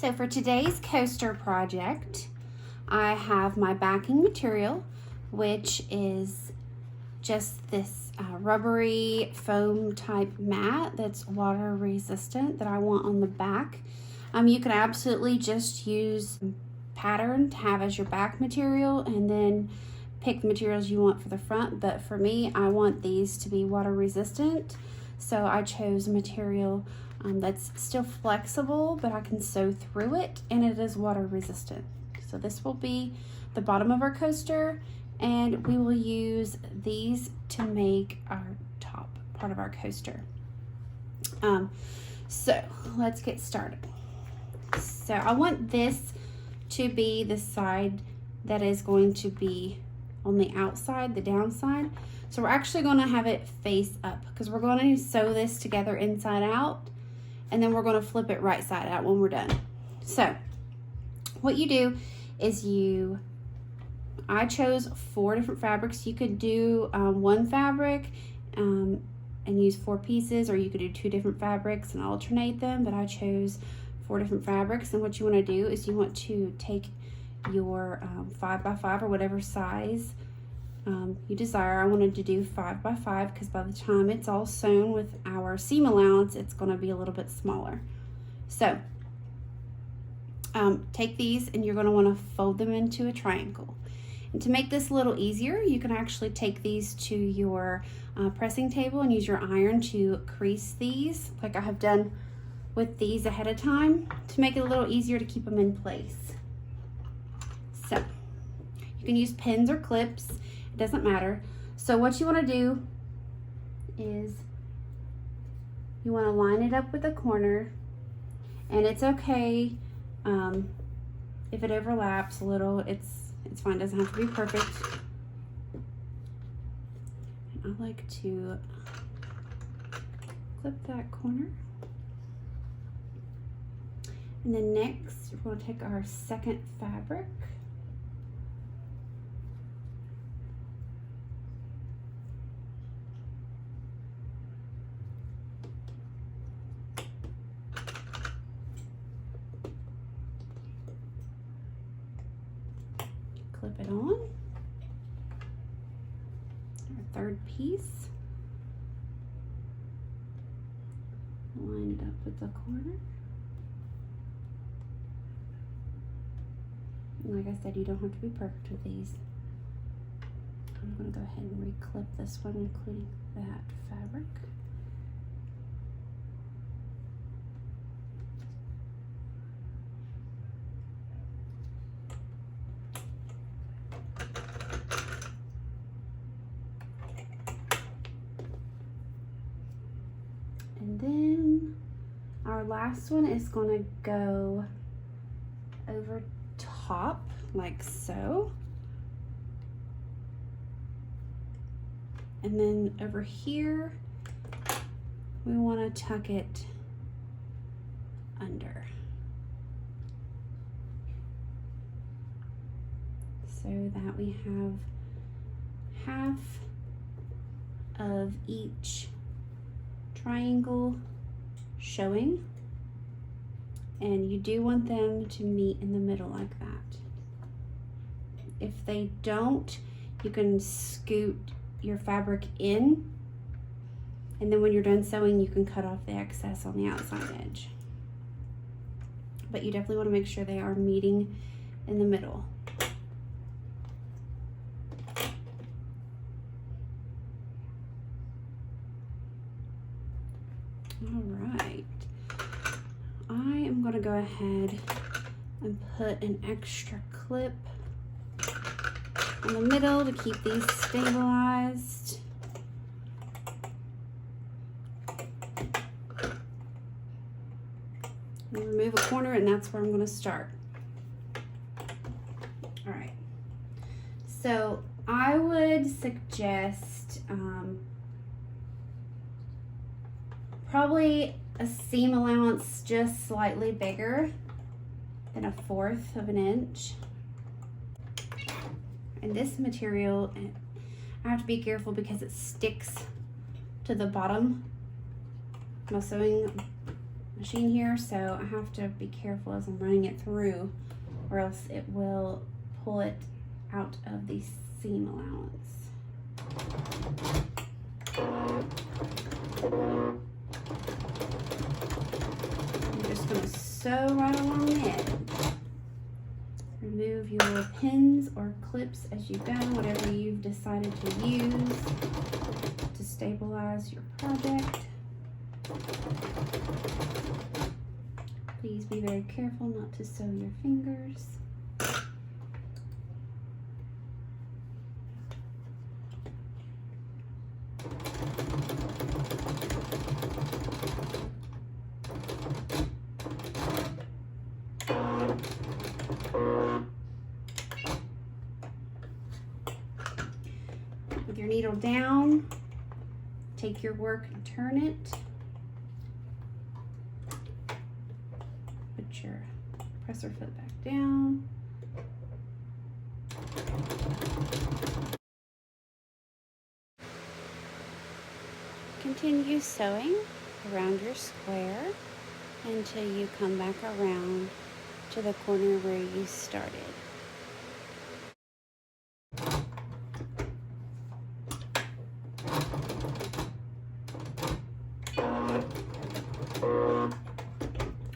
So for today's coaster project, I have my backing material, which is just this rubbery foam type mat that's water resistant that I want on the back. You can absolutely just use pattern to have as your back material and then pick the materials you want for the front, but for me, I want these to be water resistant, so I chose material that's still flexible, but I can sew through it, and it is water resistant. So this will be the bottom of our coaster, and we will use these to make our top part of our coaster. So let's get started. So I want this to be the side that is going to be on the outside, the downside. So we're actually going to have it face up because we're going to sew this together inside out, and then we're going to flip it right side out when we're done. So what you do is I chose 4 different fabrics. You could do one fabric and use 4 pieces, or you could do 2 different fabrics and alternate them, but I chose 4 different fabrics. And what you want to do is you want to take your 5x5 or whatever size you desire. I wanted to do 5x5 because by the time it's all sewn with our seam allowance, it's going to be a little bit smaller. So take these and you're going to want to fold them into a triangle. And to make this a little easier, you can actually take these to your pressing table and use your iron to crease these, like I have done with these ahead of time, to make it a little easier to keep them in place. So you can use pins or clips, it doesn't matter. So what you want to do is you want to line it up with the corner, and it's okay if it overlaps a little. It's fine, it doesn't have to be perfect. And I like to clip that corner. And then next, we're going to take our second fabric. Clip it on. Our third piece. Line it up with the corner. Like I said, you don't have to be perfect with these. I'm going to go ahead and reclip this one, including that fabric. And then our last one is going to go over top like so, and then over here we want to tuck it under so that we have half of each triangle showing. And you do want them to meet in the middle like that. If they don't, you can scoot your fabric in, and then when you're done sewing, you can cut off the excess on the outside edge. But you definitely want to make sure they are meeting in the middle. All right. I am going to go ahead and put an extra clip in the middle to keep these stabilized. And remove a corner, and that's where I'm going to start. All right. So I would suggest probably a seam allowance just slightly bigger than 1/4 of an inch. And this material, I have to be careful because it sticks to the bottom. My sewing machine here, so I have to be careful as I'm running it through, or else it will pull it out of the seam allowance. I'm just going to sew right along the edge. Remove your pins or clips as you go, whatever you've decided to use to stabilize your project. Please be very careful not to sew your fingers. With your needle down, take your work and turn it. Put your presser foot back down. Continue sewing around your square until you come back around to the corner where you started.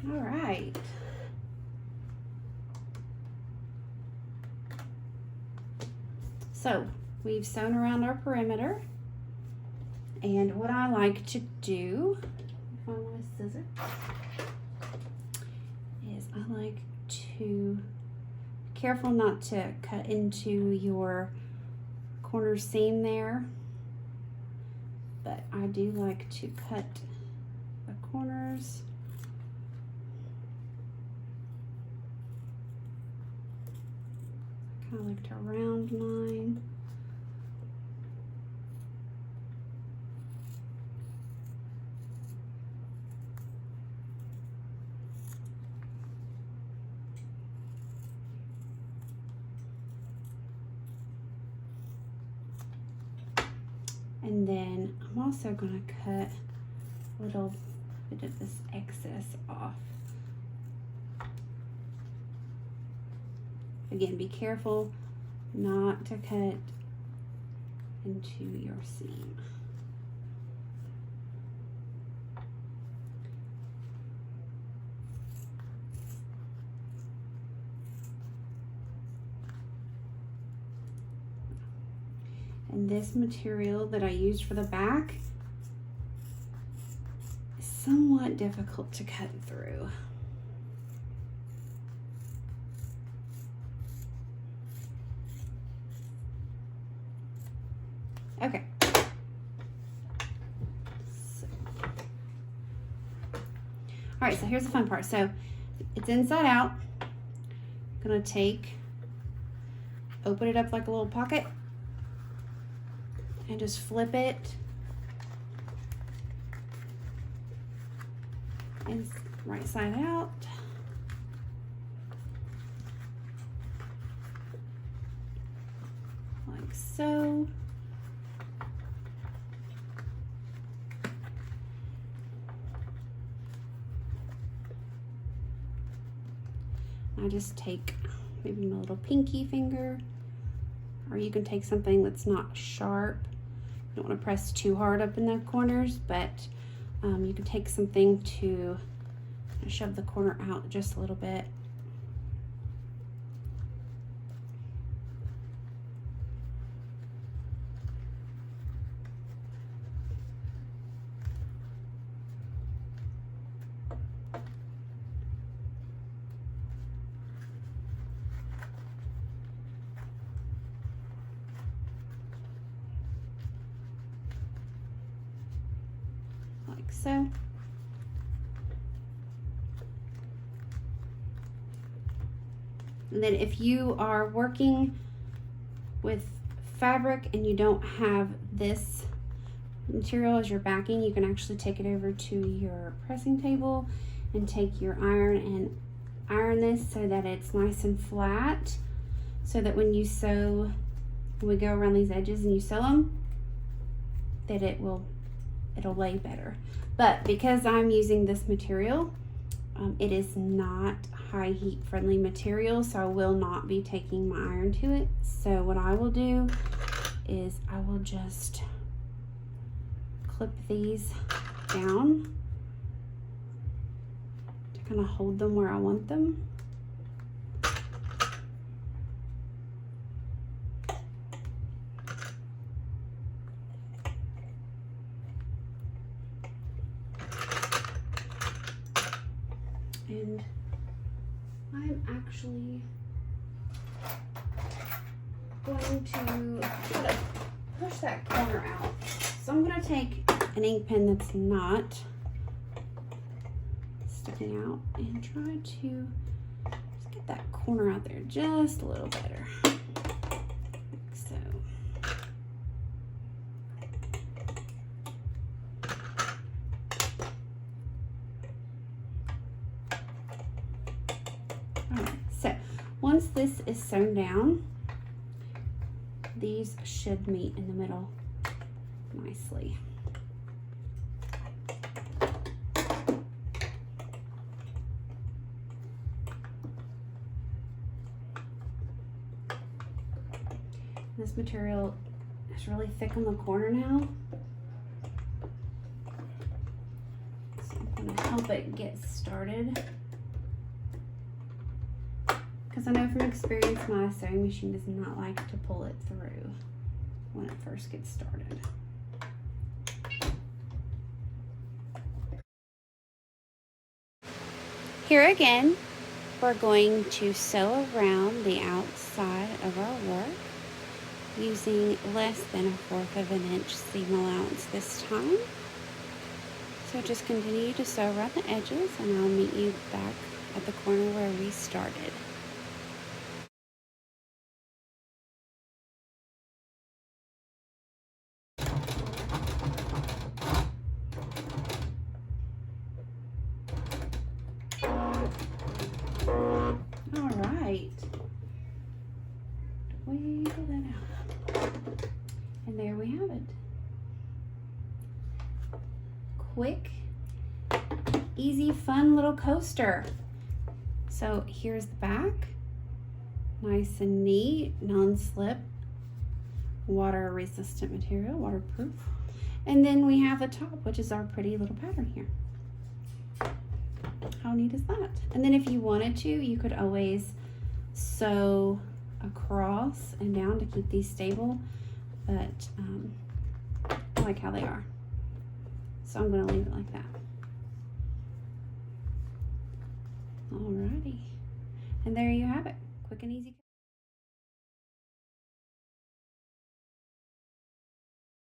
All right. So we've sewn around our perimeter, and what I like to do, find my scissors, is I like to be careful not to cut into your corner seam there, but I do like to cut the corners. I like to round mine. And then I'm also going to cut a little bit of this excess off. Again, be careful not to cut into your seam. And this material that I used for the back is somewhat difficult to cut through. Okay. All right, so here's the fun part. So it's inside out. I'm gonna open it up like a little pocket and just flip it and right side out. Like so. I just take maybe my little pinky finger, or you can take something that's not sharp. You don't want to press too hard up in the corners, but you can take something to shove the corner out just a little bit. Like so. And then if you are working with fabric and you don't have this material as your backing, you can actually take it over to your pressing table and take your iron and iron this so that it's nice and flat, so that when you sew, when we go around these edges and you sew them, that it will it'll lay better. But because I'm using this material, it is not high heat friendly material, so I will not be taking my iron to it. So what I will do is I will just clip these down to kind of hold them where I want them. And I'm actually going to push that corner out. So I'm going to take an ink pen that's not sticking out and try to just get that corner out there just a little better. Like so. Alright, so once this is sewn down, these should meet in the middle nicely. This material is really thick on the corner now, so I'm going to help it get started. Because I know from experience my sewing machine does not like to pull it through when it first gets started. Here again, we're going to sew around the outside of our work using less than 1/4 of an inch seam allowance this time. So just continue to sew around the edges and I'll meet you back at the corner where we started. All right, wiggle that out, and there we have it. Quick, easy, fun little coaster. So here's the back, nice and neat, non-slip, water resistant material, waterproof. And then we have the top, which is our pretty little pattern here. How neat is that? And then if you wanted to, you could always sew across and down to keep these stable, but I like how they are. So I'm going to leave it like that. Alrighty. And there you have it. Quick and easy.